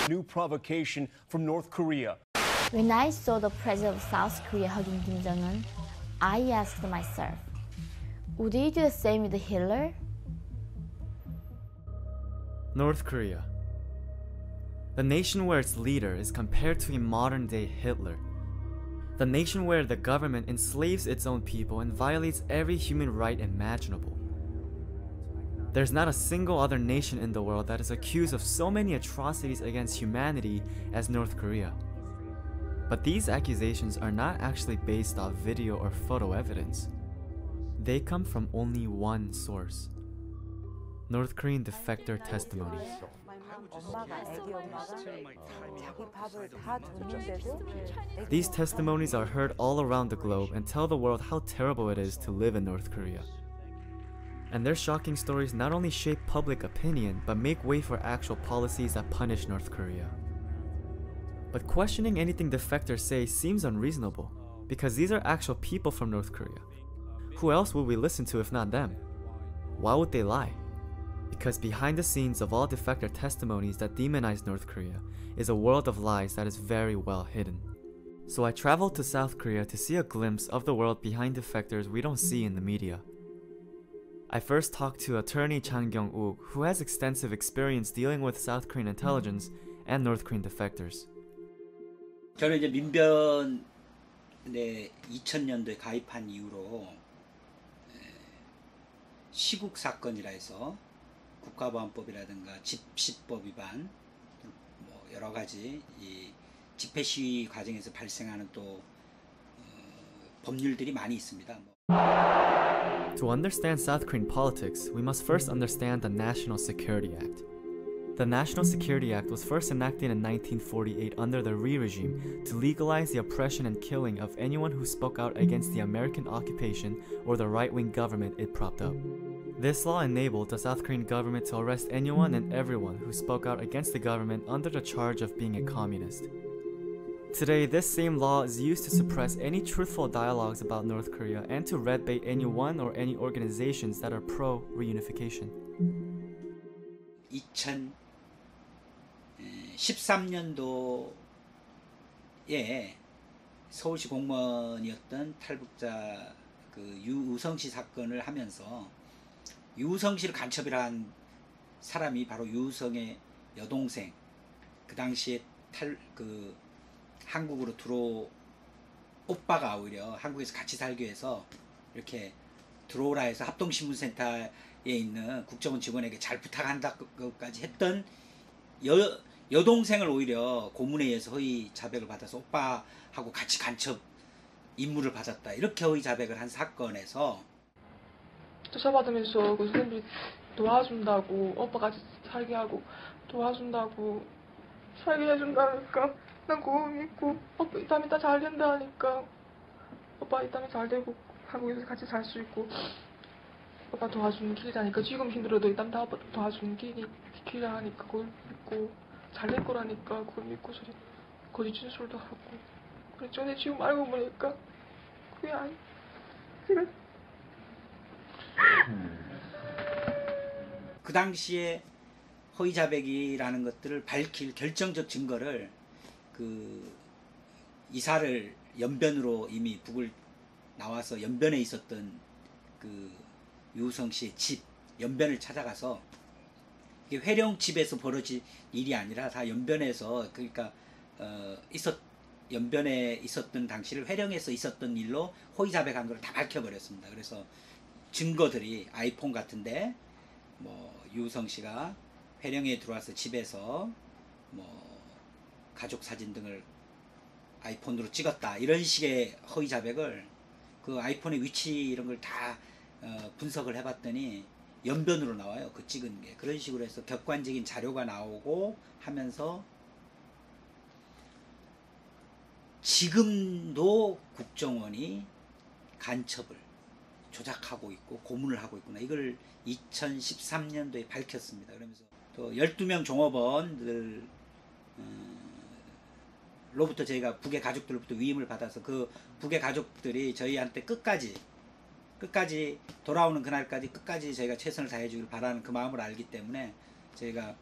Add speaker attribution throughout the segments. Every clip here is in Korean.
Speaker 1: New provocation from North Korea.
Speaker 2: When I saw the president of South Korea hugging Kim Jong-un, I asked myself, would he do the same with Hitler?
Speaker 3: North Korea. The nation where its leader is compared to a modern-day Hitler. The nation where the government enslaves its own people and violates every human right imaginable. There's not a single other nation in the world that is accused of so many atrocities against humanity as North Korea. But these accusations are not actually based off video or photo evidence. They come from only one source: North Korean defector testimonies. These testimonies are heard all around the globe and tell the world how terrible it is to live in North Korea. And their shocking stories not only shape public opinion, but make way for actual policies that punish North Korea. But questioning anything defectors say seems unreasonable, because these are actual people from North Korea. Who else would we listen to if not them? Why would they lie? Because behind the scenes of all defector testimonies that demonize North Korea is a world of lies that is very well hidden. So I traveled to South Korea to see a glimpse of the world behind defectors we don't see in the media. I first talked to attorney Chang Kyung-uk, who has extensive experience dealing with South Korean intelligence and North Korean defectors.
Speaker 4: 저는 이제 민변에 2000년도에 가입한 이후로 시국 사건이라 해서 국가보안법이라든가 집시법 위반, 뭐 여러 가지 이 집회 시위 과정에서 발생하는 또 법률들이 많이 있습니다.
Speaker 3: To understand South Korean politics, we must first understand the National Security Act. The National Security Act was first enacted in 1948 under the Lee regime to legalize the oppression and killing of anyone who spoke out against the American occupation or the right-wing government it propped up. This law enabled the South Korean government to arrest anyone and everyone who spoke out against the government under the charge of being a communist. Today, this same law is used to suppress any truthful dialogues about North Korea and to red bait anyone or any organizations that are pro-reunification.
Speaker 4: 2013년도에 서울시 공무원이었던 탈북자 유우성 씨 사건을 하면서 유우성 씨를 간첩이라 한 사람이 바로 유우성의 여동생, 그 당시에 한국으로 오빠가 오히려 한국에서 같이 살기 위해서 이렇게 들어오라 해서 합동신문센터에 있는 국정원 직원에게 잘 부탁한다고까지 했던 여동생을 오히려 고문에 의해서 허위 자백을 받아서 오빠하고 같이 간첩 임무를 받았다, 이렇게 허위 자백을 한 사건에서
Speaker 5: 조사받으면서 그 선생님들이 도와준다고, 오빠 같이 살게 하고 도와준다고 살게 해준다니까 난 그거 믿고, 오빠 이따 잘 된다 하니까, 오빠 이따 잘 되고 한국에서 같이 살 수 있고 오빠 도와주는 길이라니까, 지금 힘들어도 이따 다 오빠 도와주는 길이라 하니까 그걸 믿고 잘 될 거라니까 그걸 믿고 저리 거짓 진술도 하고 그랬죠. 근데 지금 알고 보니까 그게 아니, 그래.
Speaker 4: 그 당시에 허위 자백이라는 것들을 밝힐 결정적 증거를 이사를 연변으로 이미 북을 나와서 연변에 있었던 유우성 씨의 집 연변을 찾아가서, 이게 회령 집에서 벌어진 일이 아니라 다 연변에서, 그러니까 연변에 있었던 당시를 회령에서 있었던 일로 허위 자백한 걸 다 밝혀버렸습니다. 그래서 증거들이 아이폰 같은데 뭐 유우성 씨가 회령에 들어와서 집에서 뭐 가족 사진 등을 아이폰으로 찍었다, 이런 식의 허위 자백을 그 아이폰의 위치 이런 걸 다 분석을 해봤더니 연변으로 나와요. 그 찍은 게. 그런 식으로 해서 객관적인 자료가 나오고 하면서 지금도 국정원이 간첩을 조작하고 있고 고문을 하고 있구나, 이걸 2013년도에 밝혔습니다. 그러면서 또 12명 종업원들 로부터 저희가 북의 가족들로부터 위임을 받아서 그 북의 가족들이 저희한테 끝까지 돌아오는 그날까지 끝까지 저희가 최선을 다해주길 바라는 그 마음을 알기 때문에 저희가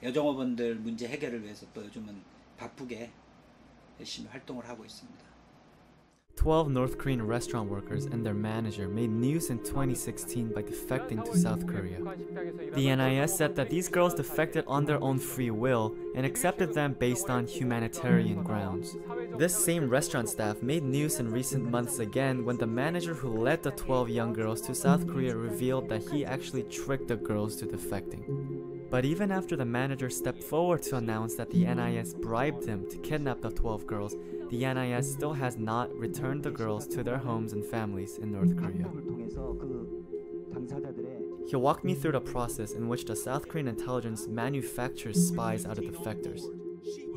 Speaker 4: 여종업원들 문제 해결을 위해서 또 요즘은 바쁘게 열심히 활동을 하고 있습니다.
Speaker 3: 12 North Korean restaurant workers and their manager made news in 2016 by defecting to South Korea. The NIS said that these girls defected on their own free will and accepted them based on humanitarian grounds. This same restaurant staff made news in recent months again when the manager who led the 12 young girls to South Korea revealed that he actually tricked the girls to defecting. But even after the manager stepped forward to announce that the NIS bribed him to kidnap the 12 girls, the NIS still has not returned the girls to their homes and families in North Korea. He walked me through the process in which the South Korean intelligence manufactures spies out of defectors.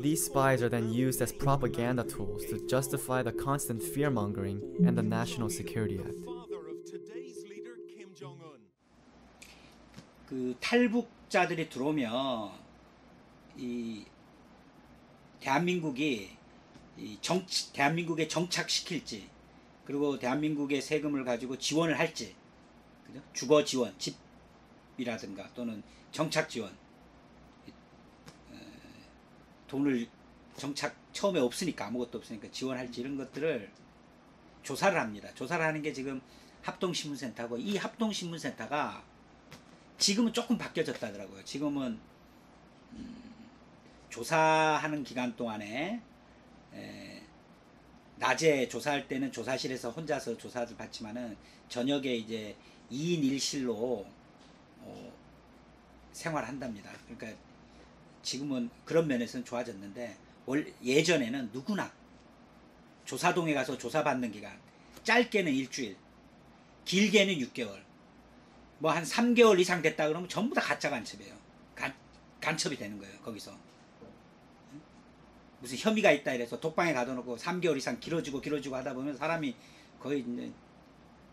Speaker 3: These spies are then used as propaganda tools to justify the constant fear-mongering and the National Security Act.
Speaker 4: 그 탈북자들이 들어오면 이 대한민국이 대한민국에 정착시킬지, 그리고 대한민국의 세금을 가지고 지원을 할지, 그죠? 주거 지원, 집이라든가 또는 정착 지원, 돈을 정착 처음에 없으니까, 아무것도 없으니까 지원할지, 이런 것들을 조사를 합니다. 조사를 하는 게 지금 합동신문센터고, 이 합동신문센터가 지금은 조금 바뀌어졌다더라고요. 지금은 조사하는 기간 동안에 낮에 조사할 때는 조사실에서 혼자서 조사를 받지만은 저녁에 이제 2인 1실로 생활한답니다. 그러니까 지금은 그런 면에서는 좋아졌는데, 예전에는 누구나 조사동에 가서 조사받는 기간, 짧게는 일주일, 길게는 6개월, 뭐 한 3개월 이상 됐다 그러면 전부 다 가짜 간첩이에요. 간첩이 되는 거예요. 거기서 무슨 혐의가 있다 이래서 독방에 가둬놓고 3개월 이상 길어지고 하다 보면 사람이 거의 이제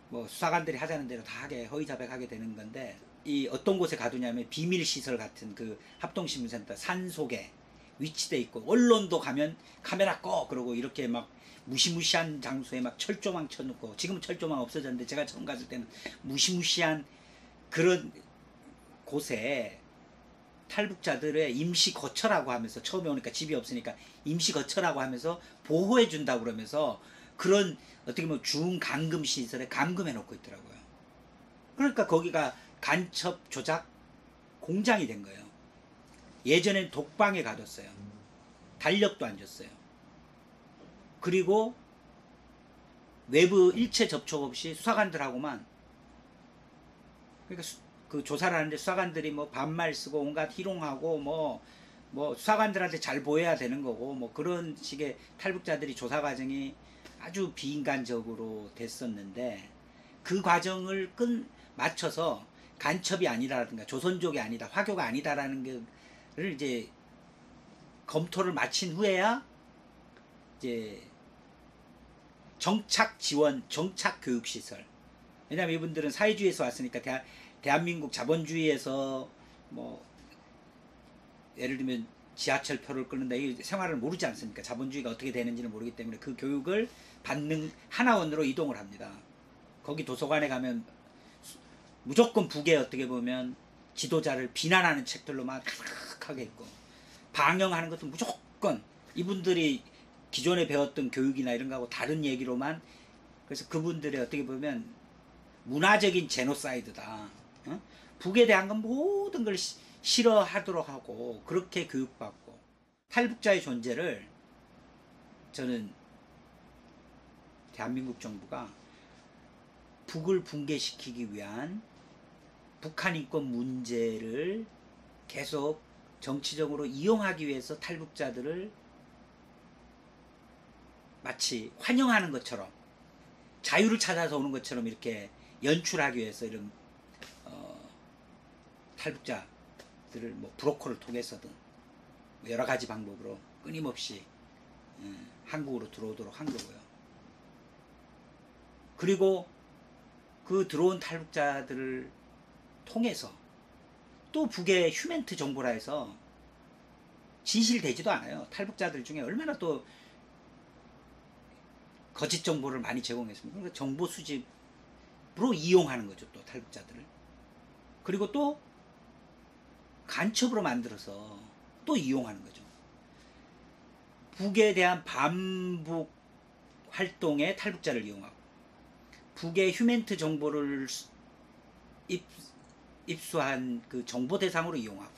Speaker 4: 뭐 수사관들이 하자는 대로 다 하게, 허위자백하게 되는 건데, 이 어떤 곳에 가두냐면 비밀시설 같은 그 합동신문센터 산속에 위치돼 있고, 언론도 가면 카메라 꺼 그러고 이렇게 막 무시무시한 장소에 막 철조망 쳐놓고, 지금은 철조망 없어졌는데 제가 처음 갔을 때는 무시무시한 그런 곳에 탈북자들의 임시 거처라고 하면서, 처음에 오니까 집이 없으니까 임시 거처라고 하면서 보호해 준다고 그러면서 그런 어떻게 보면 중감금 시설에 감금해 놓고 있더라고요. 그러니까 거기가 간첩 조작 공장이 된 거예요. 예전엔 독방에 가뒀어요. 달력도 안 줬어요. 그리고 외부 일체 접촉 없이 수사관들하고만, 그러니까 그 조사를 하는데 수사관들이 뭐 반말 쓰고 온갖 희롱하고 뭐 수사관들한테 잘 보여야 되는 거고, 뭐 그런 식의 탈북자들이 조사 과정이 아주 비인간적으로 됐었는데, 그 과정을 맞춰서 간첩이 아니라든가 조선족이 아니다, 화교가 아니다라는 거를 이제 검토를 마친 후에야 이제 정착 지원, 정착 교육 시설. 왜냐하면 이분들은 사회주의에서 왔으니까 대한민국 자본주의에서 뭐 예를 들면 지하철표를 끊는다, 이 생활을 모르지 않습니까? 자본주의가 어떻게 되는지는 모르기 때문에 그 교육을 받는 하나원으로 이동을 합니다. 거기 도서관에 가면 무조건 북에 어떻게 보면 지도자를 비난하는 책들로 막 가득하게 있고, 방영하는 것도 무조건 이분들이 기존에 배웠던 교육이나 이런 거하고 다른 얘기로만, 그래서 그분들의 어떻게 보면 문화적인 제노사이드다. 어? 북에 대한 건 모든 걸 싫어하도록 하고 그렇게 교육받고, 탈북자의 존재를 저는 대한민국 정부가 북을 붕괴시키기 위한 북한 인권 문제를 계속 정치적으로 이용하기 위해서 탈북자들을 마치 환영하는 것처럼, 자유를 찾아서 오는 것처럼 이렇게 연출하기 위해서 이런 탈북자들을 뭐 브로커를 통해서든 여러 가지 방법으로 끊임없이 한국으로 들어오도록 한 거고요. 그리고 그 들어온 탈북자들을 통해서 또 북의 휴멘트 정보라 해서 진실되지도 않아요. 탈북자들 중에 얼마나 또 거짓 정보를 많이 제공했습니다. 그러니까 정보 수집으로 이용하는 거죠, 또 탈북자들을. 그리고 또 간첩으로 만들어서 또 이용하는 거죠. 북에 대한 반북 활동에 탈북자를 이용하고 북의 휴멘트 정보를 입수한 그 정보 대상으로 이용하고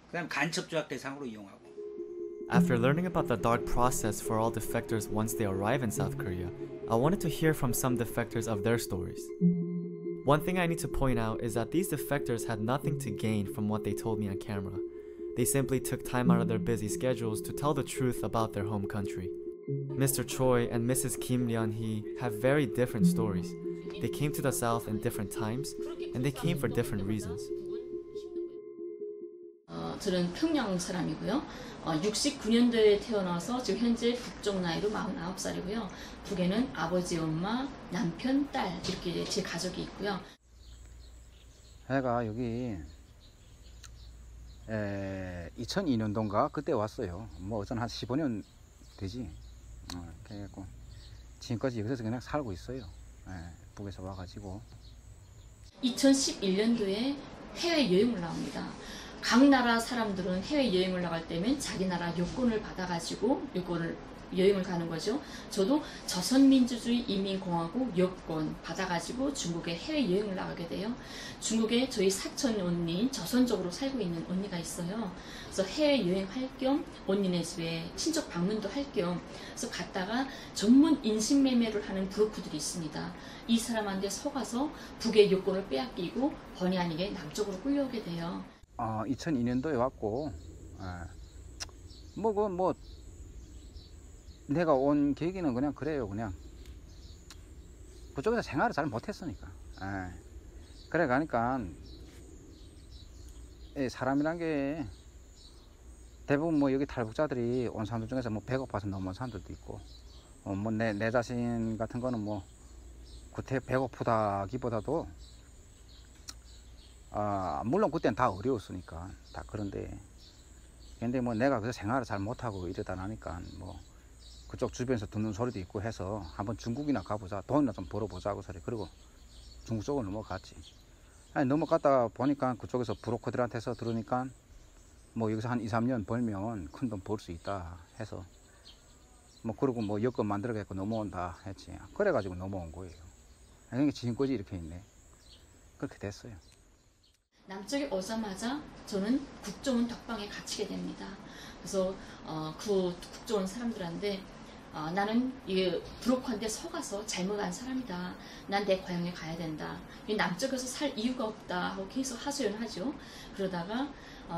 Speaker 4: 그다음 간첩 조작 대상으로 이용하고.
Speaker 3: After learning about the dark process for all defectors once they arrive in South Korea, I wanted to hear from some defectors of their stories. One thing I need to point out is that these defectors had nothing to gain from what they told me on camera. They simply took time out of their busy schedules to tell the truth about their home country. Mr. Choi and Mrs. Kim Ryun-hee have very different stories. They came to the South in different times, and they came for different reasons.
Speaker 6: 저는 평양 사람이고요. 69년도에 태어나서 지금 현재 국적 나이로 49살이고요. 북에는 아버지, 엄마, 남편, 딸 이렇게 제 가족이 있고요.
Speaker 7: 제가 여기 2002년도인가 그때 왔어요. 뭐 어떤 한 15년 되지. 그래갖고 지금까지 여기서 그냥 살고 있어요. 북에서 와가지고.
Speaker 6: 2011년도에 해외 여행을 나옵니다. 각 나라 사람들은 해외 여행을 나갈 때면 자기 나라 요건을 받아가지고 여행을 가는 거죠. 저도 조선민주주의 인민공화국 여권 받아가지고 중국에 해외 여행을 나가게 돼요. 중국에 저희 사촌 언니, 조선족으로 살고 있는 언니가 있어요. 그래서 해외 여행할 겸 언니네 집에 친척 방문도 할 겸 그래서 갔다가 전문 인신매매를 하는 브로커들이 있습니다. 이 사람한테 속아서 북의 여권을 빼앗기고 번이 아니게 남쪽으로 끌려오게 돼요.
Speaker 7: 2002년도에 왔고, 내가 온 계기는 그냥 그래요. 그냥 그쪽에서 생활을 잘 못했으니까. 그래 가니까 사람이란 게 대부분 뭐 여기 탈북자들이 온 사람들 중에서 뭐 배고파서 넘어온 사람들도 있고, 뭐 내 자신 같은 거는 뭐 구태 배고프다기보다도 물론 그때는 다 어려웠으니까 다 그런데 근데 뭐 내가 그래서 생활을 잘 못하고 이러다 나니까 뭐 그쪽 주변에서 듣는 소리도 있고 해서 한번 중국이나 가보자, 돈이나 좀 벌어보자고 소리. 그리고 중국 쪽으로 넘어갔지. 넘어갔다 보니까 그쪽에서 브로커들한테서 들으니까 뭐 여기서 한 2, 3년 벌면 큰 돈 벌 수 있다 해서 뭐 그러고 뭐 여권 만들어갖고 넘어온다 했지. 그래가지고 넘어온 거예요. 그러니까 지금까지 이렇게 있네. 그렇게 됐어요.
Speaker 6: 남쪽에 오자마자 저는 국정원 덕방에 갇히게 됩니다. 그래서 그 국정원 사람들한테 나는 이 브로커한테 속아서 잘못한 사람이다. 난 내 고향에 가야 된다. 남쪽에서 살 이유가 없다 하고 계속 하소연하죠. 그러다가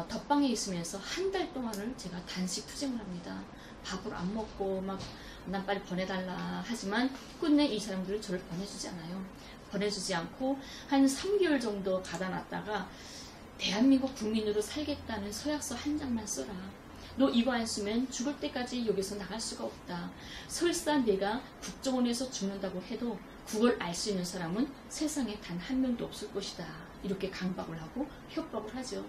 Speaker 6: 덕방에 있으면서 한 달 동안을 제가 단식 투쟁을 합니다. 밥을 안 먹고 막 난 빨리 보내달라 하지만 끝내 이 사람들은 저를 보내주지 않아요. 보내주지 않고 한 3개월 정도 가다 놨다가 대한민국 국민으로 살겠다는 서약서 한 장만 써라. 너 이거 안 쓰면 죽을 때까지 여기서 나갈 수가 없다. 설사 내가 국정원에서 죽는다고 해도 그걸 알 수 있는 사람은 세상에 단 한 명도 없을 것이다. 이렇게 강박을 하고 협박을 하죠.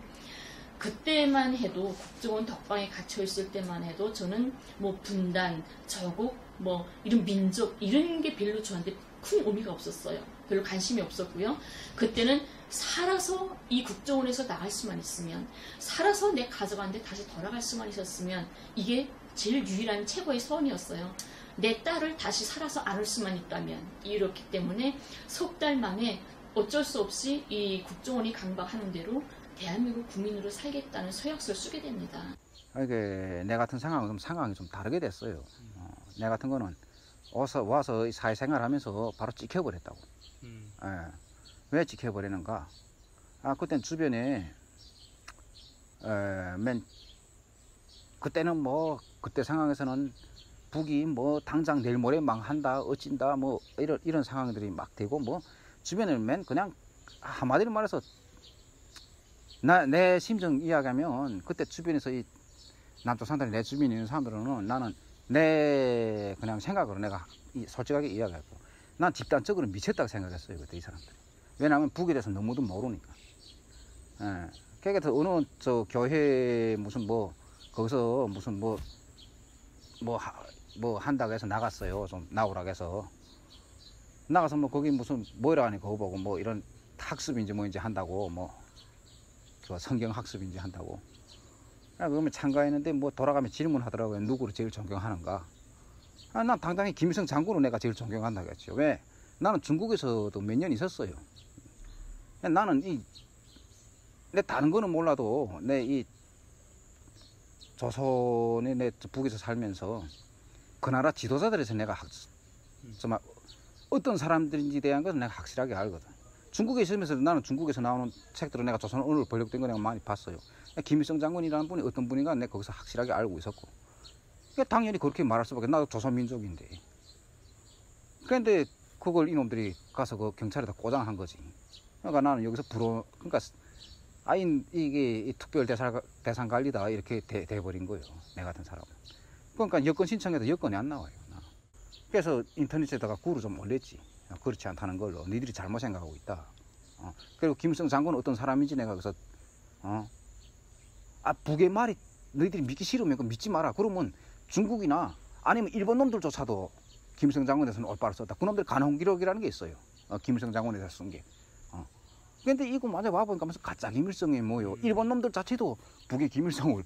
Speaker 6: 그때만 해도 국정원 덕방에 갇혀 있을 때만 해도 저는 뭐 분단, 저국, 뭐 이런 민족 이런 게 별로 저한테 큰 의미가 없었어요. 별로 관심이 없었고요. 그때는 살아서 이 국정원에서 나갈 수만 있으면, 살아서 내 가족한테 다시 돌아갈 수만 있었으면 이게 제일 유일한 최고의 소원이었어요. 내 딸을 다시 살아서 안을 수만 있다면. 이렇기 때문에 석 달 만에 어쩔 수 없이 이 국정원이 강박하는 대로 대한민국 국민으로 살겠다는 서약서를 쓰게 됩니다.
Speaker 7: 이게 내 같은 상황은 상황이 좀 다르게 됐어요. 내 같은 거는 와서 사회생활하면서 바로 찍혀버렸다고. 왜 찍혀버리는가? 그땐 주변에 그때는 뭐 그때 상황에서는 북이 뭐 당장 내일 모레 망한다, 어찐다, 뭐 이런 상황들이 막 되고 뭐 주변에 그냥 한마디로 말해서 내 심정 이야기하면 그때 주변에서 이 남쪽 사람들 내 주변에 있는 사람들은 나는 내 그냥 생각으로 내가 솔직하게 이야기하고 난 집단적으로 미쳤다고 생각했어요 그때 이 사람들이. 왜냐하면 북에 대해서 너무도 모르니까. 그러니까 어느 저 교회 무슨 뭐 거기서 무슨 뭐 한다고 해서 나갔어요. 좀 나오라고 해서 나가서 뭐 거기 무슨 뭐라 하니 그거 보고 뭐 이런 학습인지 뭐인지 한다고 뭐 좋아. 성경 학습인지 한다고. 그러면 참가했는데 뭐 돌아가면 질문하더라고요. 누구를 제일 존경하는가? 난 당당히 김일성 장군을 내가 제일 존경한다겠죠. 왜? 나는 중국에서도 몇 년 있었어요. 나는 내 다른 거는 몰라도 내 이 조선에 내 북에서 살면서 그 나라 지도자들에서 내가 정말 어떤 사람들인지 대한 것은 내가 확실하게 알거든. 중국에 있으면서 나는 중국에서 나오는 책들을 내가 조선 언어로 번역된 거 내가 많이 봤어요. 김일성 장군이라는 분이 어떤 분인가 내가 거기서 확실하게 알고 있었고. 당연히 그렇게 말할 수밖에. 나도 조선민족인데. 그런데 그걸 이놈들이 가서 그 경찰에다 꼬장한 거지. 그러니까 나는 여기서 그러니까 이게 특별 대상 관리다 이렇게 돼버린 거예요. 내 같은 사람은. 그러니까 여권 신청해도 여권이 안 나와요. 그래서 인터넷에다가 글을 좀 올렸지. 그렇지 않다는 걸로. 니들이 잘못 생각하고 있다. 그리고 김일성 장군은 어떤 사람인지 내가 그래서 북의 말이 너희들이 믿기 싫으면 그거 믿지 마라. 그러면 중국이나 아니면 일본 놈들조차도 김일성 장군에 대해서는 올바로 썼다. 그놈들 간홍기록이라는 게 있어요. 김일성 장군에 대해서 쓴 게. 근데 이거 맞아 와보니까 무슨 가짜 김일성이 뭐요. 일본 놈들 자체도 북의 김일성을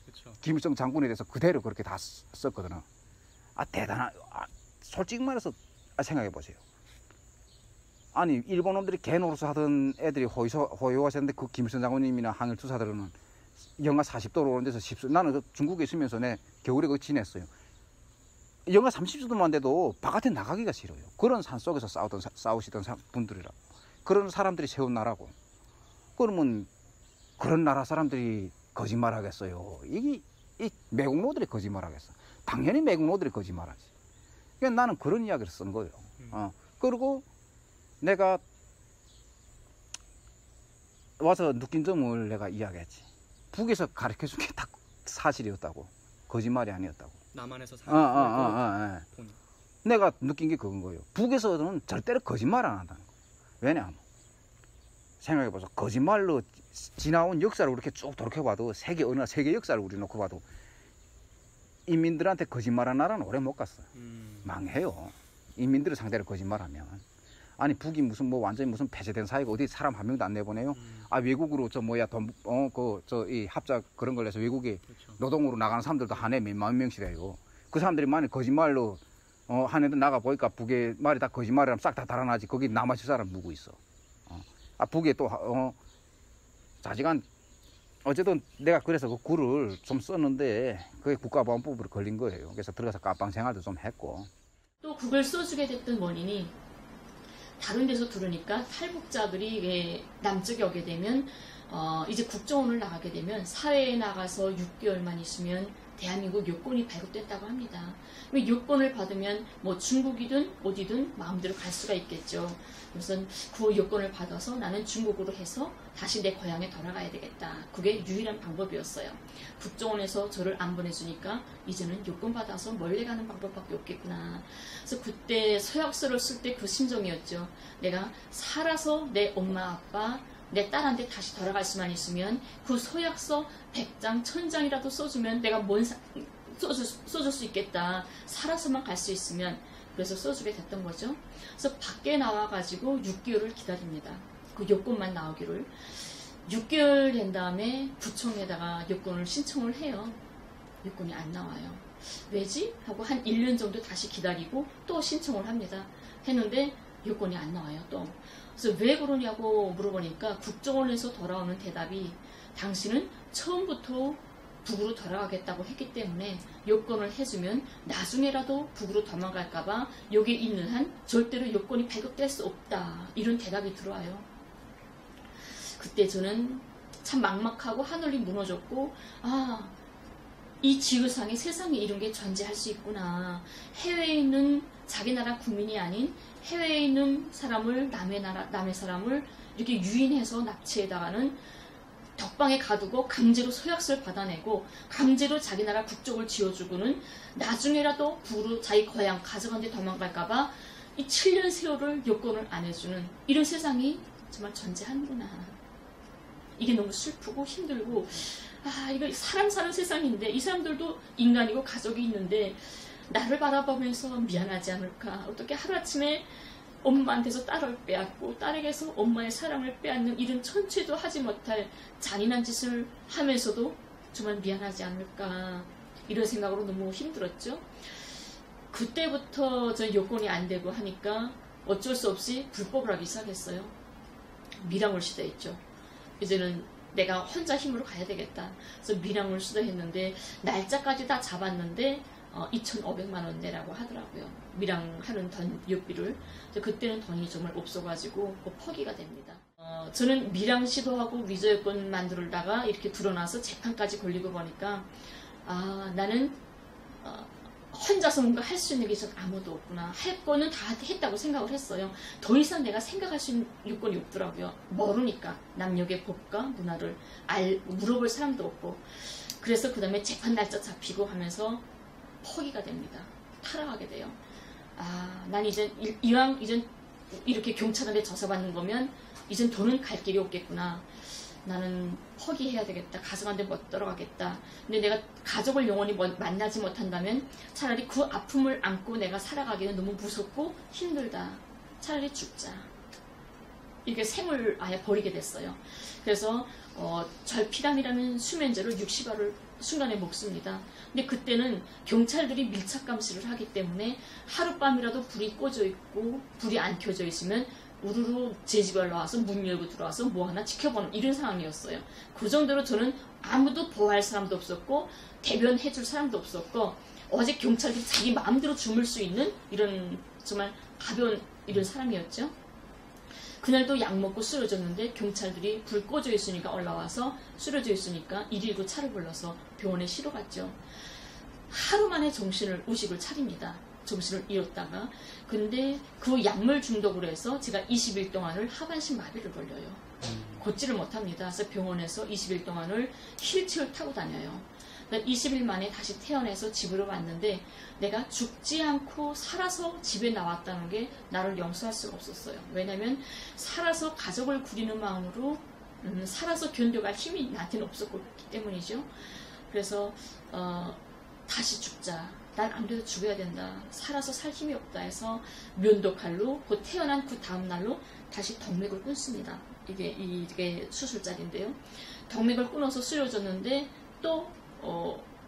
Speaker 3: 그쵸.
Speaker 7: 김일성 장군에 대해서 그대로 그렇게 다 썼거든. 대단한. 솔직히 말해서 생각해 보세요. 아니 일본 놈들이 개노릇 하던 애들이 호요하셨는데 그 김일성 장군님이나 항일 투사들은 영하 40도로 오는 데서 10수. 나는 그 중국에 있으면서 내 겨울에 거기 지냈어요. 영하 30도만 돼도 바깥에 나가기가 싫어요. 그런 산 속에서 싸우시던 분들이라. 그런 사람들이 세운 나라고. 그러면 그런 나라 사람들이 거짓말하겠어요. 이 매국노들이 거짓말하겠어. 당연히 매국노들이 거짓말하지. 그러니까 나는 그런 이야기를 쓴 거예요. 그리고 내가 와서 느낀 점을 내가 이야기했지. 북에서 가르쳐준 게 다 사실이었다고. 거짓말이 아니었다고.
Speaker 3: 남한에서 사는
Speaker 7: 내가 느낀 게 그건 거예요. 북에서는 절대로 거짓말 안 한다는 거. 왜냐하면 생각해보자. 거짓말로 지나온 역사를 이렇게 쭉 돌이켜봐도 세계 어느 세계 역사를 우리 놓고 봐도 인민들한테 거짓말한 나라는 오래 못 갔어. 망해요. 인민들을 상대로 거짓말하면. 아니 북이 무슨 뭐 완전히 무슨 폐쇄된 사회가 어디 사람 한 명도 안 내보내요. 외국으로 이 합작 그런 걸 해서 외국에
Speaker 3: 그렇죠.
Speaker 7: 노동으로 나가는 사람들도 한 해 몇만 명씩 해요. 그 사람들이 만약 거짓말로 한 해도 나가 보니까 북의 말이 다 거짓말이라면 싹 다 달아나지. 거기 남아있을 사람 누구 있어. 북에 또 자지간 어쨌든 내가 그래서 그 글을 좀 썼는데 그게 국가보안법으로 걸린 거예요. 그래서 들어가서 깜빵 생활도 좀 했고.
Speaker 6: 또 그걸 써주게 됐던 원인이 다른 데서 들으니까 탈북자들이 왜 남쪽에 오게 되면 이제 국정원을 나가게 되면 사회에 나가서 6개월만 있으면 대한민국 여권이 발급됐다고 합니다. 여권을 받으면 뭐 중국이든 어디든 마음대로 갈 수가 있겠죠. 우선 그 여권을 받아서 나는 중국으로 해서 다시 내 고향에 돌아가야 되겠다. 그게 유일한 방법이었어요. 국정원에서 저를 안 보내주니까 이제는 여권 받아서 멀리 가는 방법밖에 없겠구나. 그래서 그때 서약서를 쓸 때 그 심정이었죠. 내가 살아서 내 엄마 아빠 내 딸한테 다시 돌아갈 수만 있으면 그 서약서 100장 1000장이라도 써주면 내가 써줄 수 있겠다. 살아서만 갈 수 있으면. 그래서 써주게 됐던 거죠. 그래서 밖에 나와가지고 6개월을 기다립니다. 그 여권만 나오기를. 6개월 된 다음에 구청에다가 여권을 신청을 해요. 여권이 안 나와요. 왜지? 하고 한 1년 정도 다시 기다리고 또 신청을 합니다. 했는데 여권이 안 나와요. 또. 그래서 왜 그러냐고 물어보니까 국정원에서 돌아오는 대답이 당신은 처음부터 북으로 돌아가겠다고 했기 때문에 여권을 해주면 나중에라도 북으로 도망갈까봐 여기 있는 한 절대로 여권이 발급될 수 없다. 이런 대답이 들어와요. 그때 저는 참 막막하고 하늘이 무너졌고 이 지구상에 세상에 이런 게 존재할 수 있구나. 해외에 있는 자기 나라 국민이 아닌 해외에 있는 사람을 남의 사람을 이렇게 유인해서 납치해다가는 덕방에 가두고 강제로 서약서를 받아내고 강제로 자기 나라 국적을 지어주고는 나중에라도 북으로 자기 고향 가져간 데 도망갈까봐 이 7년 세월을 여권을 안 해주는 이런 세상이 정말 존재하는구나. 이게 너무 슬프고 힘들고 이거 사람 사는 세상인데 이 사람들도 인간이고 가족이 있는데 나를 바라보면서 미안하지 않을까. 어떻게 하루아침에 엄마한테서 딸을 빼앗고 딸에게서 엄마의 사랑을 빼앗는 이런 천추도 하지 못할 잔인한 짓을 하면서도 정말 미안하지 않을까 이런 생각으로 너무 힘들었죠. 그때부터 저 여건이 안 되고 하니까 어쩔 수 없이 불법을 하기 시작했어요. 밀항을 시도했죠. 이제는 내가 혼자 힘으로 가야 되겠다. 그래서 밀항을 시도했는데 날짜까지 다 잡았는데 2,500만 원 내라고 하더라고요. 밀항하는 료비를. 그때는 돈이 정말 없어가지고 포기가 됩니다. 저는 밀항 시도하고 위조 여권 만들다가 이렇게 드러나서 재판까지 걸리고 보니까 나는 혼자서 뭔가 할 수 있는 게 전 아무도 없구나. 할 거는 다 했다고 생각을 했어요. 더 이상 내가 생각할 수 있는 요건이 없더라고요. 모르니까 남녀의 법과 문화를 물어볼 사람도 없고. 그래서 그 다음에 재판 날짜 잡히고 하면서 포기가 됩니다. 타락하게 돼요. 난 이제 이왕 이젠 이렇게 경찰한테 조사받는 거면 이젠 돈은 갈 길이 없겠구나. 나는 포기해야 되겠다. 가족한테 못 들어가겠다. 근데 내가 가족을 영원히 만나지 못한다면 차라리 그 아픔을 안고 내가 살아가기는 너무 무섭고 힘들다. 차라리 죽자. 이렇게 생을 아예 버리게 됐어요. 그래서 절피람이라는 수면제를 60알을 순간에 먹습니다. 근데 그때는 경찰들이 밀착 감시를 하기 때문에 하룻밤이라도 불이 꺼져 있고 불이 안 켜져 있으면 우르르 제 집에 올라와서 문 열고 들어와서 뭐 하나 지켜보는 이런 상황이었어요. 그 정도로 저는 아무도 보호할 사람도 없었고 대변해줄 사람도 없었고 어제 경찰들이 자기 마음대로 주물 수 있는 이런 정말 가벼운 이런 사람이었죠. 그날도 약 먹고 쓰러졌는데 경찰들이 불 꺼져 있으니까 올라와서 쓰러져 있으니까 119 차를 불러서 병원에 실어갔죠. 하루 만에 의식을 차립니다. 정신을 잃었다가. 근데 그 약물 중독으로 해서 제가 20일 동안을 하반신 마비를 걸려요. 걷지를 못합니다. 그래서 병원에서 20일 동안을 휠체어를 타고 다녀요. 20일 만에 다시 태어나서 집으로 왔는데 내가 죽지 않고 살아서 집에 나왔다는 게 나를 용서할 수가 없었어요. 왜냐하면 살아서 가족을 구리는 마음으로 살아서 견뎌갈 힘이 나한테는 없었기 때문이죠. 그래서 다시 죽자. 난 아무래도 죽어야 된다. 살아서 살 힘이 없다 해서 면도칼로 곧 태어난 그 다음 날로 다시 덕맥을 끊습니다. 이게 수술자리인데요. 덕맥을 끊어서 쓰러졌는데 또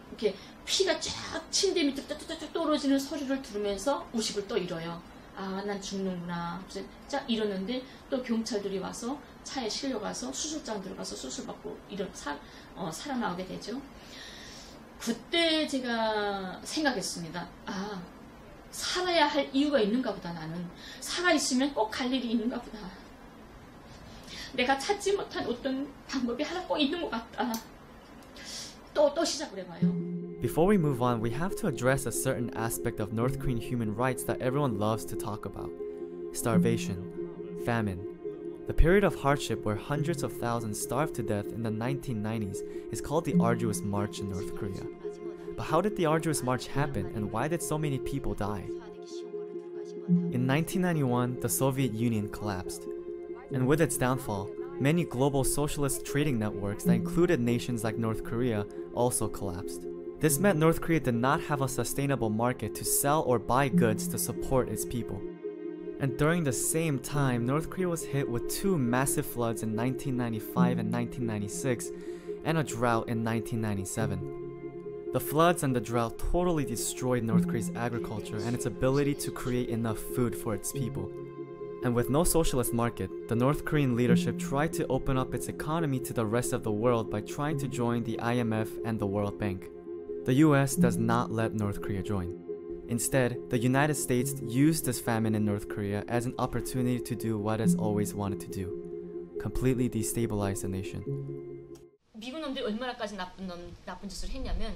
Speaker 6: 이렇게 피가 쫙 침대 밑에 뚝뚝뚝 떨어지는 소리를 들으면서 의식을 또 잃어요. 난 죽는구나. 쫙 잃었는데 또 경찰들이 와서 차에 실려가서 수술장 들어가서 수술받고 살아나오게 되죠. 그때 제가 생각했습니다. 살아야 할 이유가 있는가 보다. 나는 살아있으면 꼭 갈 일이 있는가 보다. 내가 찾지 못한 어떤 방법이 하나 꼭 있는 것 같다. 또 시작을 해봐요.
Speaker 3: Before we move on, we have to address a certain aspect of North Korean human rights that everyone loves to talk about. Starvation, famine. The period of hardship where hundreds of thousands starved to death in the 1990s is called the Arduous March in North Korea. But how did the Arduous March happen and why did so many people die? In 1991, the Soviet Union collapsed. And with its downfall, many global socialist trading networks that included nations like North Korea also collapsed. This meant North Korea did not have a sustainable market to sell or buy goods to support its people. And during the same time, North Korea was hit with two massive floods in 1995 and 1996, and a drought in 1997. The floods and the drought totally destroyed North Korea's agriculture and its ability to create enough food for its people. And with no socialist market, the North Korean leadership tried to open up its economy to the rest of the world by trying to join the IMF and the World Bank. The US does not let North Korea join. Instead, the United States used this famine in North Korea as an opportunity to do what it's always wanted to do: completely destabilize the nation.
Speaker 6: 미국 놈들이 얼마나까지 나쁜 짓을 했냐면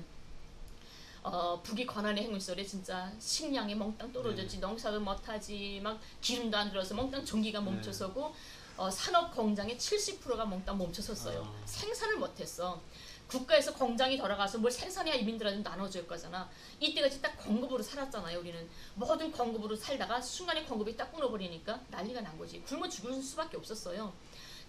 Speaker 6: 북이 권한의 행위설에 진짜 식량이 몽땅 떨어졌지, 농사도 못하지, 막 기름도 안 들어서 몽땅 전기가 멈춰서고 산업 공장의 70%가 몽땅 멈춰섰어요. 생산을 못했어. 국가에서 공장이 돌아가서 뭘 생산해야 이민들한테 나눠줄 거잖아. 이때같이 딱 공급으로 살았잖아요. 우리는 모든 공급으로 살다가 순간에 공급이 딱 끊어버리니까 난리가 난 거지. 굶어 죽을 수밖에 없었어요.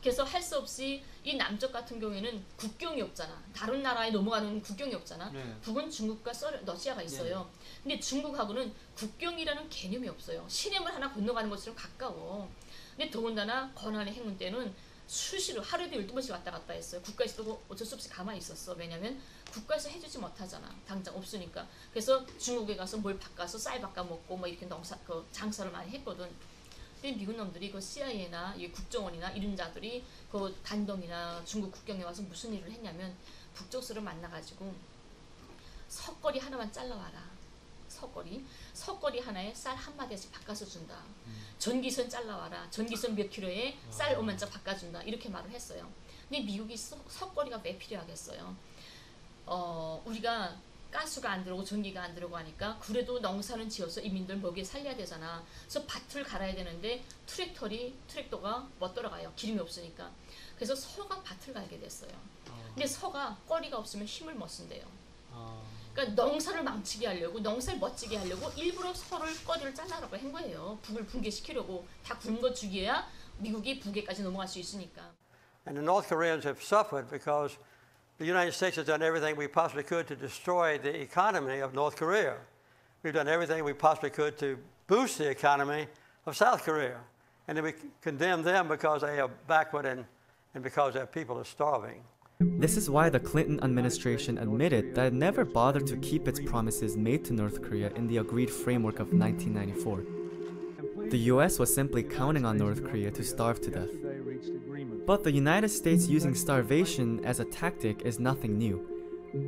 Speaker 6: 그래서 할 수 없이 이 남쪽 같은 경우에는 국경이 없잖아. 다른 나라에 넘어가는 국경이 없잖아. 북은 중국과 러시아가 있어요. 근데 중국하고는 국경이라는 개념이 없어요. 시내물 하나 건너가는 것처럼 가까워. 근데 더군다나 권한의 행군 때는 수시로 하루에도 12번씩 왔다 갔다 했어요. 국가에서도 어쩔 수 없이 가만히 있었어. 왜냐면 국가에서 해주지 못하잖아. 당장 없으니까. 그래서 중국에 가서 뭘 바꿔서 쌀 바꿔 먹고 뭐 이렇게 장사를 많이 했거든. 근데 미국 놈들이 그 CIA나 국정원이나 이런 자들이 그 단동이나 중국 국경에 와서 무슨 일을 했냐면 북쪽수를 만나가지고 석거리 하나만 잘라와라. 석거리 하나에 쌀 한 마디씩 바꿔서 준다. 전기선 잘라와라. 전기선 몇 킬로에 쌀 5만 짜 바꿔준다. 이렇게 말을 했어요. 근데 미국이 석거리가 왜 필요하겠어요? 우리가 가스가 안 들어오고 전기가 안 들어오고 하니까 그래도 농사는 지어서 이민들 먹여 살려야 되잖아. 그래서 밭을 갈아야 되는데 트랙터가 못 돌아가요. 기름이 없으니까. 그래서 서가 밭을 갈게 됐어요. 근데 서가 꺼리가 없으면 힘을 못 쓴대요. 그러니까 농사를 망치게 하려고, 농사를 멋지게 하려고 일부러 서를 꺼리를 잘라라고 한 거예요. 북을 붕괴시키려고. 다 굶어 죽여야 미국이 북에까지 넘어갈 수 있으니까.
Speaker 8: And the North Koreans have suffered because the United States has done everything we possibly could to destroy the economy of North Korea. We've done everything we possibly could to boost the economy of South Korea. And then we condemn them because they are backward and because their people are starving.
Speaker 3: This is why the Clinton administration admitted that it never bothered to keep its promises made to North Korea in the agreed framework of 1994. The US was simply counting on North Korea to starve to death. But the United States using starvation as a tactic is nothing new.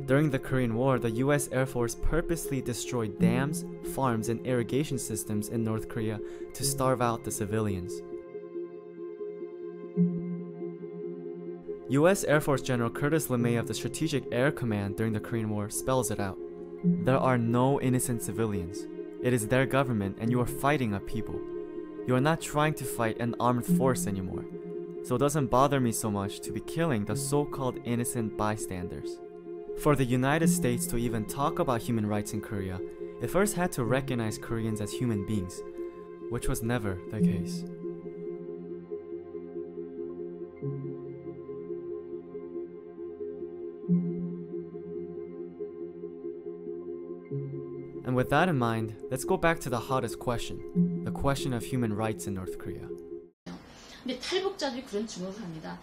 Speaker 3: During the Korean War, the US Air Force purposely destroyed dams, farms, and irrigation systems in North Korea to starve out the civilians. US Air Force General Curtis LeMay of the Strategic Air Command during the Korean War spells it out. There are no innocent civilians. It is their government and you are fighting a people. You are not trying to fight an armed force anymore. So it doesn't bother me so much to be killing the so-called innocent bystanders. For the United States to even talk about human rights in Korea, it first had to recognize Koreans as human beings, which was never the case. And with that in mind, let's go back to the hottest question, the question of human rights in North Korea.
Speaker 6: 근데 탈북자들이 그런 주목을 합니다.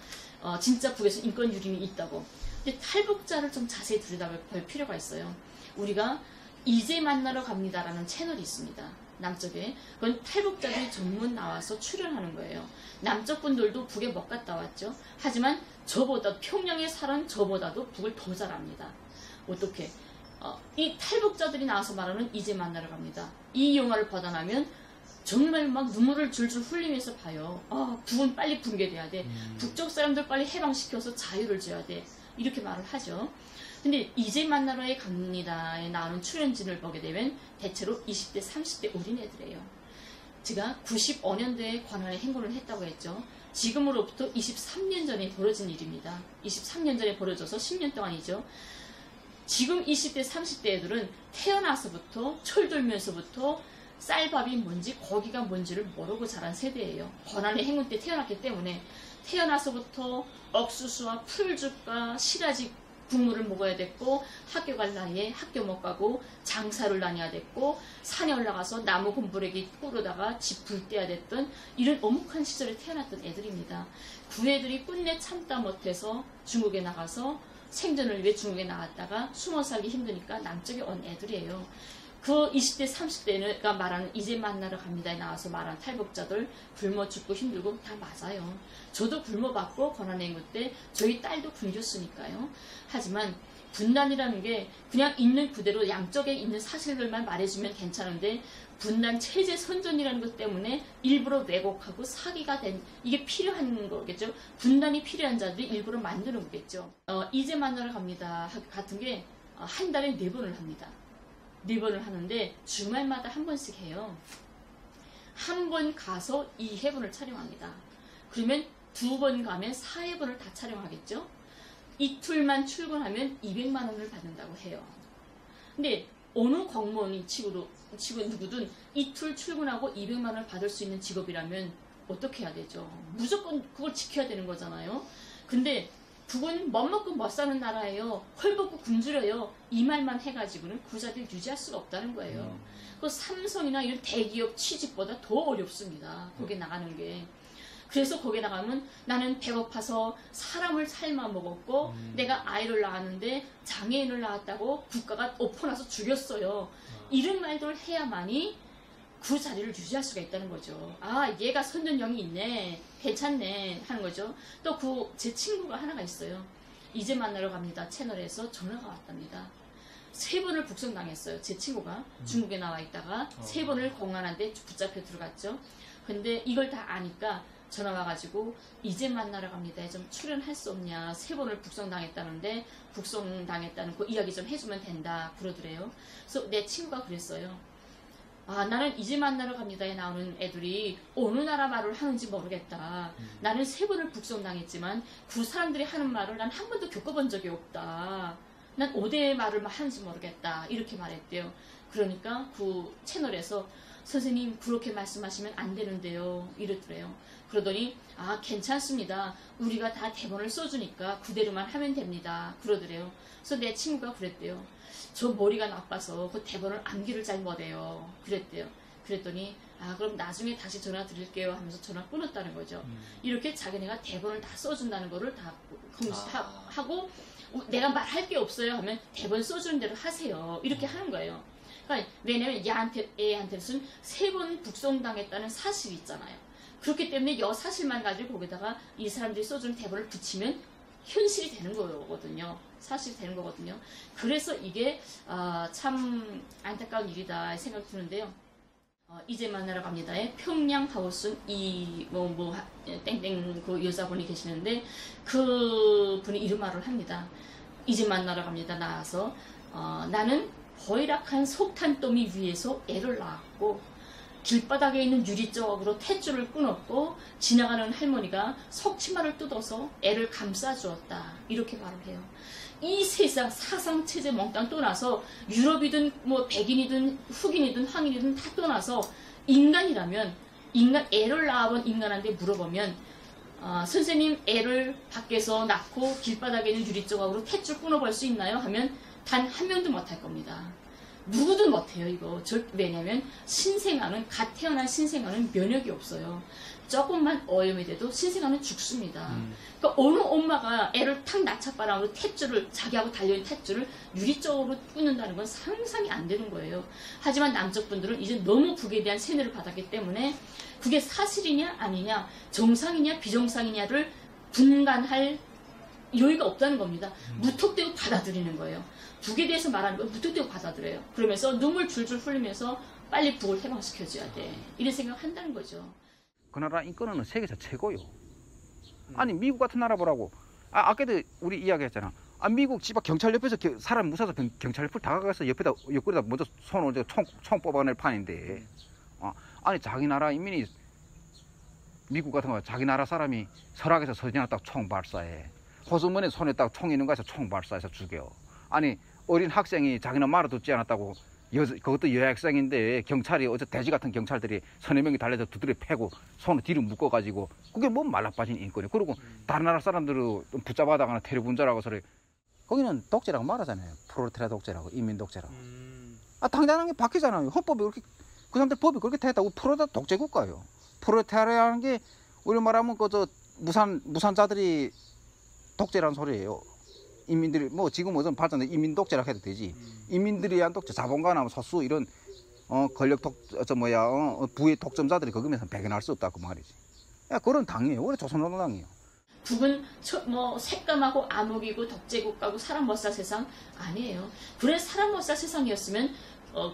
Speaker 6: 진짜 북에서 인권 유린이 있다고. 근데 탈북자를 좀 자세히 들여다볼 필요가 있어요. 우리가 이제 만나러 갑니다라는 채널이 있습니다. 남쪽에. 그건 탈북자들이 전문 나와서 출연하는 거예요. 남쪽 분들도 북에 못 갔다 왔죠. 하지만 저보다 평양에 사는 저보다도 북을 더 잘합니다. 어떻게? 이 탈북자들이 나와서 말하는 이제 만나러 갑니다. 이 영화를 보다 나면 정말 막 눈물을 줄줄 흘리면서 봐요. 북은 빨리 붕괴돼야 돼. 북쪽 사람들 빨리 해방시켜서 자유를 줘야 돼. 이렇게 말을 하죠. 근데 이제 만나러에 갑니다에 나오는 출연진을 보게 되면 대체로 20대, 30대 어린애들이에요. 제가 95년도에 관할에 행군을 했다고 했죠. 지금으로부터 23년 전에 벌어진 일입니다. 23년 전에 벌어져서 10년 동안이죠. 지금 20대, 30대 애들은 태어나서부터 철들면서부터 쌀밥이 뭔지 고기가 뭔지를 모르고 자란 세대예요. 권한의 행군 때 태어났기 때문에 태어나서부터 옥수수와 풀죽과 시라지 국물을 먹어야 됐고 학교 갈 나이에 학교 못 가고 장사를 다녀야 됐고 산에 올라가서 나무 곰부레기 꾸르다가 집 불 때야 됐던 이런 엄혹한 시절에 태어났던 애들입니다. 그 애들이 끝내 참다 못해서 중국에 나가서 생존을 위해 중국에 나갔다가 숨어 살기 힘드니까 남쪽에 온 애들이에요. 그 20대, 30대가 말하는 이제 만나러 갑니다에 나와서 말하는 탈북자들 굶어 죽고 힘들고 다 맞아요. 저도 굶어봤고 권한행군 때 저희 딸도 굶겼으니까요. 하지만 분단이라는 게 그냥 있는 그대로 양쪽에 있는 사실들만 말해주면 괜찮은데 분단 체제 선전이라는 것 때문에 일부러 왜곡하고 사기가 된 이게 필요한 거겠죠. 분단이 필요한 자들이 일부러 만드는 거겠죠. 이제 만나러 갑니다 같은 게 한 달에 4번을 합니다. 4번을 하는데 주말마다 한 번씩 해요. 한 번 가서 2회분을 촬영합니다. 그러면 2번 가면 4회분을 다 촬영하겠죠. 이틀만 출근하면 200만 원을 받는다고 해요. 근데 어느 공무원이 치고 누구든 이틀 출근하고 200만 원을 받을 수 있는 직업이라면 어떻게 해야 되죠? 무조건 그걸 지켜야 되는 거잖아요. 근데 북은 못 먹고 못 사는 나라예요. 헐벗고 굶주려요. 이 말만 해가지고는 그 자리를 유지할 수가 없다는 거예요. 그 삼성이나 이런 대기업 취직보다 더 어렵습니다. 거기에 나가는 게. 그래서 거기에 나가면 나는 배고파서 사람을 삶아 먹었고 내가 아이를 낳았는데 장애인을 낳았다고 국가가 엎어나서 죽였어요. 이런 말들을 해야만이 그 자리를 유지할 수가 있다는 거죠. 아, 얘가 선전형이 있네, 괜찮네 하는 거죠. 또 제 친구가 하나가 있어요. 이제 만나러 갑니다 채널에서 전화가 왔답니다. 3번을 북송당했어요. 제 친구가 중국에 나와 있다가 3번을 공안한데 붙잡혀 들어갔죠. 근데 이걸 다 아니까 전화 와가지고 이제 만나러 갑니다. 좀 출연할 수 없냐. 3번을 북송당했다는데 북송당했다는 그 이야기 좀 해주면 된다 그러더래요. 그래서 내 친구가 그랬어요. 아, 나는 이제 만나러 갑니다에 나오는 애들이 어느 나라 말을 하는지 모르겠다. 나는 3번을 북송당했지만 그 사람들이 하는 말을 난 한 번도 겪어본 적이 없다. 난 어디의 말을 하는지 모르겠다. 이렇게 말했대요. 그러니까 그 채널에서 선생님 그렇게 말씀하시면 안 되는데요. 이러더래요. 그러더니 아, 괜찮습니다. 우리가 다 대본을 써주니까 그대로만 하면 됩니다. 그러더래요. 그래서 내 친구가 그랬대요. 저 머리가 나빠서 그 대본을 암기를 잘 못해요. 그랬대요. 그랬더니 아, 그럼 나중에 다시 전화 드릴게요 하면서 전화 끊었다는 거죠. 이렇게 자기네가 대본을 다 써준다는 거를 다 하고 내가 말할 게 없어요 하면 대본 써주는 대로 하세요. 이렇게 하는 거예요. 그러니까 왜냐면 애한테는 3번 북송당했다는 사실이 있잖아요. 그렇기 때문에 이 사실만 가지고 거기다가 이 사람들이 써주는 대본을 붙이면 현실이 되는 거거든요. 사실이 되는 거거든요. 그래서 이게 참 안타까운 일이다 생각이 드는데요. 이제 만나러 갑니다에 평양 하우스 땡땡 그 여자분이 계시는데 그 분이 이런 말을 합니다. 이제 만나러 갑니다. 나와서 나는 허이락한 석탄더미 위에서 애를 낳았고 길바닥에 있는 유리조각으로 탯줄을 끊었고 지나가는 할머니가 석치마를 뜯어서 애를 감싸주었다. 이렇게 말을 해요. 이 세상 사상체제 몽땅 떠나서 유럽이든 뭐 백인이든 흑인이든 황인이든 다 떠나서 인간이라면 애를 낳아본 인간한테 물어보면 선생님 애를 밖에서 낳고 길바닥에 있는 유리조각으로 탯줄 끊어볼 수 있나요? 하면 단 한 명도 못할 겁니다. 누구든 못해요 이거. 왜냐면 갓 태어난 신생아는 면역이 없어요. 조금만 오염이 돼도 신생아는 죽습니다. 그러니까 어느 엄마가 애를 탁 낳자바람으로 탯줄을 자기하고 달려있는 탯줄을 유리쪽으로 끊는다는 건 상상이 안 되는 거예요. 하지만 남쪽 분들은 이제 너무 그에 대한 세뇌를 받았기 때문에 그게 사실이냐 아니냐 정상이냐 비정상이냐를 분간할 여유가 없다는 겁니다. 무턱대고 받아들이는 거예요. 북에 대해서 말하는 걸 무턱대고 받아들여요. 그러면서 눈물 줄줄 흘리면서 빨리 북을 해방시켜줘야 돼. 이런 생각을 한다는 거죠.
Speaker 7: 그 나라 인권은 세계에서 최고요. 아니 미국 같은 나라 보라고. 아까도 우리 이야기했잖아. 미국 집 앞 경찰 옆에서 사람 무서워서 경찰 옆을 다가가서 옆구리에다 먼저 손을 총 뽑아낼 판인데. 아니 자기 나라 인민이 미국 같은 거 자기 나라 사람이 설악에서 서지나 딱 총 발사해. 호수문에 손에 딱 총 있는 거에서 총 발사해서 죽여. 아니 어린 학생이 자기는 말을 듣지 않았다고 그것도 여학생인데 경찰이 어제 돼지 같은 경찰들이 3-4명이 달려서 두드려 패고 손을 뒤로 묶어가지고 그게 뭐 말라빠진 인권이에요. 그리고 다른 나라 사람들을 붙잡아다가나 테러분자라고 소리 거기는 독재라고 말하잖아요. 프롤레타리아 독재라고 인민 독재라고. 당장한 게 바뀌잖아요. 헌법이 그렇게 그 사람들 법이 그렇게 됐다고 프롤레타리아 독재 국가예요. 프롤레타리아라는 게 우리 말하면 그저 무산자들이 독재라는 소리예요. 인민들이 뭐 지금 무슨 발전된 인민 독재라고 해도 되지. 인민들이 한 독재, 자본가나 소수 이런 권력 부의 독점자들이 거기면서 배견할 수 없다 그 말이지. 그런 당이에요. 원래 조선노동당이에요.
Speaker 6: 북은 뭐 색감하고 암흑이고 독재국가고 사람 못 살 세상 아니에요. 그래 사람 못 살 세상이었으면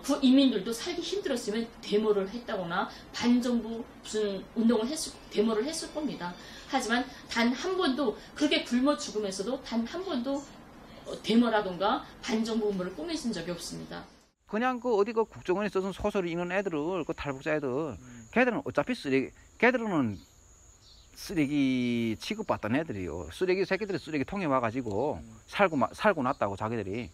Speaker 6: 그 인민들도 살기 힘들었으면 데모를 했다거나 반정부 무슨 운동을 데모를 했을 겁니다. 하지만 단 한 번도 그렇게 굶어 죽으면서도 단 한 번도 데모라던가 반정부 운동을 꾸며진 적이 없습니다.
Speaker 7: 그냥 어디 국정원에 써준 소설을 읽는 애들을 탈북자 애들 걔들은 어차피 걔들은 쓰레기 취급받던 애들이요. 쓰레기 새끼들이 쓰레기통에 와가지고 살고 났다고 자기들이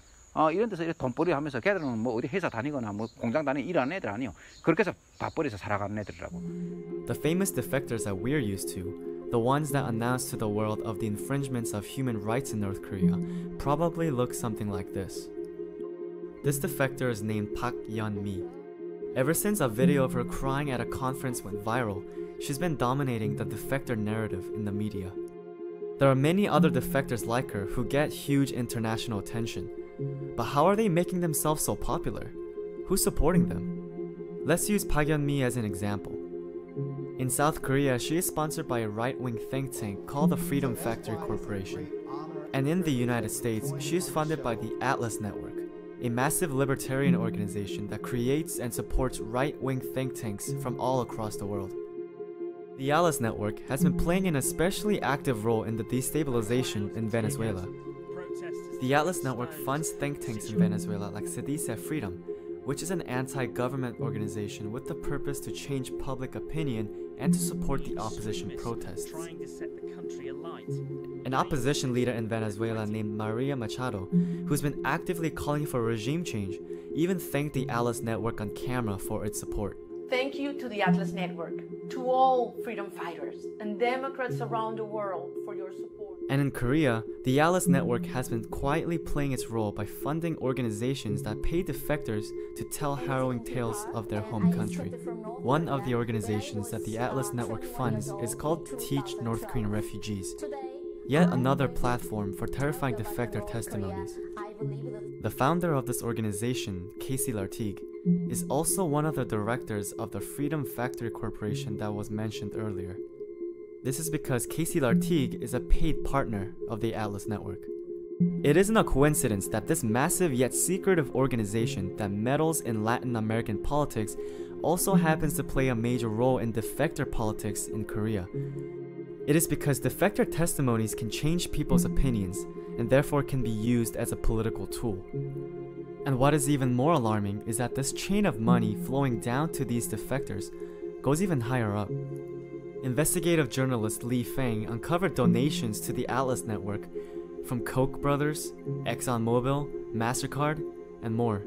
Speaker 7: 이런 데서 돈벌이 하면서 걔들은 뭐 어디 회사 다니거나 뭐 공장 다니는 일하는 애들 아니요. 그렇게 해서 밥벌이에서 살아가는 애들이라고.
Speaker 3: The famous defectors that we're used to, the ones that announce to the world of the infringements of human rights in North Korea, probably look something like this. This defector is named Park Yeon-mi. Ever since a video of her crying at a conference went viral, she's been dominating the defector narrative in the media. There are many other defectors like her who get huge international attention. But how are they making themselves so popular? Who's supporting them? Let's use Park Yeon-mi as an example. In South Korea, she is sponsored by a right-wing think tank called the Freedom Factory Corporation. And in the United States, she is funded by the Atlas Network, a massive libertarian organization that creates and supports right-wing think tanks from all across the world. The Atlas Network has been playing an especially active role in the destabilization in Venezuela. The Atlas Network funds think tanks in Venezuela like Se Dice Freedom, which is an anti-government organization with the purpose to change public opinion and to support the opposition protests. An opposition leader in Venezuela named Maria Machado, who's been actively calling for regime change, even thanked the Atlas Network on camera for its support.
Speaker 9: Thank you to the Atlas Network, to all freedom fighters and Democrats around the world for your support.
Speaker 3: And in Korea, the Atlas Network has been quietly playing its role by funding organizations that pay defectors to tell harrowing tales of their home country. One of the organizations that the Atlas Network funds is called Teach North Korean Refugees, yet another platform for terrifying defector testimonies. The founder of this organization, Casey Lartigue, is also one of the directors of the Freedom Factory Corporation that was mentioned earlier. This is because Casey Lartigue is a paid partner of the Atlas Network. It isn't a coincidence that this massive yet secretive organization that meddles in Latin American politics also happens to play a major role in defector politics in Korea. It is because defector testimonies can change people's opinions and therefore can be used as a political tool. And what is even more alarming is that this chain of money flowing down to these defectors goes even higher up. Investigative journalist Lee Fang uncovered donations to the Atlas Network from Koch brothers, ExxonMobil, MasterCard, and more.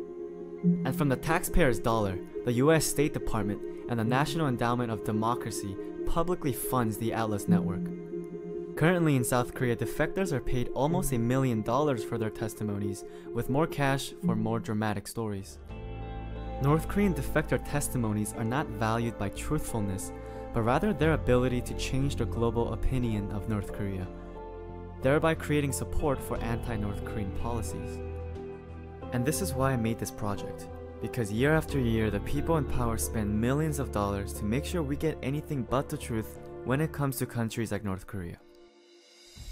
Speaker 3: And from the taxpayer's dollar, the US State Department and the National Endowment of Democracy publicly funds the Atlas Network. Currently in South Korea, defectors are paid almost $1 million for their testimonies, with more cash for more dramatic stories. North Korean defector testimonies are not valued by truthfulness, but rather their ability to change the global opinion of North Korea, thereby creating support for anti-North Korean policies. And this is why I made this project, because year after year the people in power spend millions of dollars to make sure we get anything but the truth when it comes to countries like North Korea.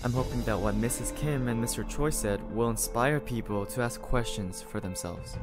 Speaker 3: I'm hoping that what Mrs. Kim and Mr. Choi said will inspire people to ask questions for themselves.